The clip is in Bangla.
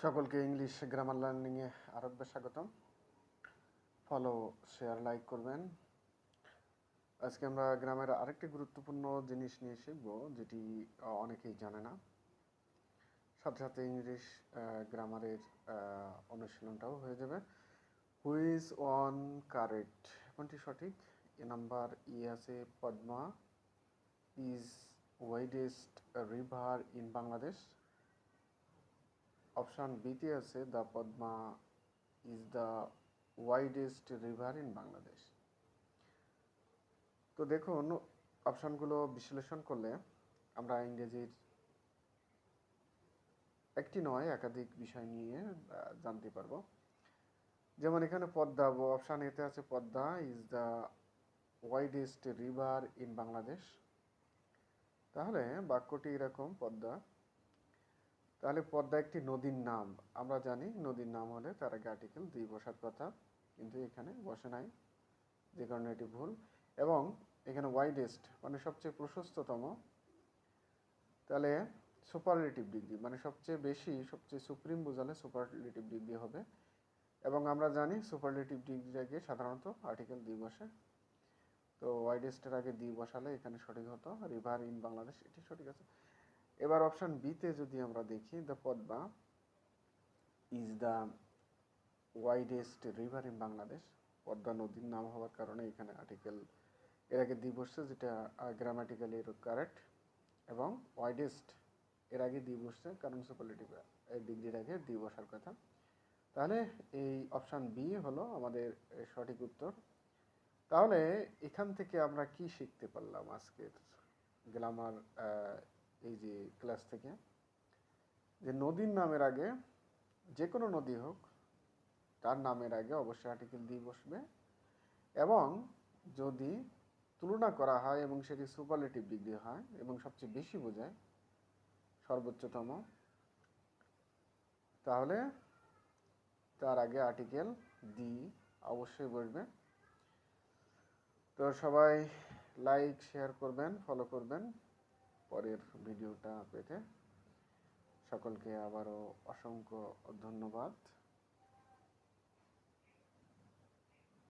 সকলকে ইংলিশ গ্রামার লার্নিংয়ে আরেকবার স্বাগতম। ফলো, শেয়ার, লাইক করবেন। আজকে আমরা গ্রামের আরেকটি গুরুত্বপূর্ণ জিনিস নিয়ে শিখব, যেটি অনেকেই জানে না। সাথে সাথে ইংলিশ গ্রামারের অনুশীলনটাও হয়ে যাবে। হুইজ ওয়ান কারেক্ট, কোনটি সঠিক? এ নাম্বার ই আছে Padma is widest river in Bangladesh. Option বিতে আছে the Padma is the widest river in Bangladesh. তো দেখুন, অপশানগুলো বিশ্লেষণ করলে আমরা ইংরেজির একটি নয় একাধিক বিষয় নিয়ে জানতে পারবো। যেমন এখানে পদ্মা, অপশান এতে আছে Padma is the widest river in Bangladesh. তাহলে বাক্যটি এরকম, পদ্মা, তাহলে পদ্মা একটি নদীর নাম। আমরা জানি নদীর নাম হলে তার আগে আর্টিকেল দিয়ে বসার কথা, কিন্তু এখানে বসে নাই, যে কারণে এটি ভুল। এবং এখানে ওয়াইডেস্ট মানে সবচেয়ে প্রশস্ততম, তাহলে সুপারলেটিভ ডিগ্রি মানে সবচেয়ে বেশি, সবচেয়ে সুপ্রিম বোঝালে সুপারলেটিভ ডিগ্রি হবে। এবং আমরা জানি সুপারলেটিভ ডিগ্রির আগে সাধারণত আর্টিকেল দিয়ে বসে, তো ওয়াইডেস্টের আগে দিয়ে বসালে এখানে সঠিক হতো রিভার ইন বাংলাদেশ, এটি সঠিক আছে। এবার অপশান বিতে যদি আমরা দেখি, the Padma is the widest river in Bangladesh, Padma নদীর নাম হওয়ার কারণে এখানে আর্টিকেল এর আগে দিয়ে বসছে, যেটা গ্রামাটিক্যালি কারেক্ট। এবং ওয়াইডেস্ট এর আগে দিয়ে বসছে, কারণ সুপারলেটিভ ডিগ্রির আগে দিয়ে বসার কথা। তাহলে এই অপশান বি হলো আমাদের সঠিক উত্তর। তাহলে এখান থেকে আমরা কি শিখতে পারলাম আজকের গ্রামার এই যে ক্লাস থেকে? যে নদীর নামের আগে, যে কোনো নদী হোক, তার নামের আগে অবশ্যই আর্টিকেল দিয়ে বসবে। এবং যদি তুলনা করা হয় এবং সেটি সুপারলেটিভ ডিগ্রি হয় এবং সবচেয়ে বেশি বোঝায়, সর্বোচ্চতম, তাহলে তার আগে আর্টিকেল দি অবশ্যই বসবে। তো সবাই লাইক, শেয়ার করবেন, ফলো করবেন পরের ভিডিওটা পেতে। সকলকে আবারও অসংখ্য ধন্যবাদ।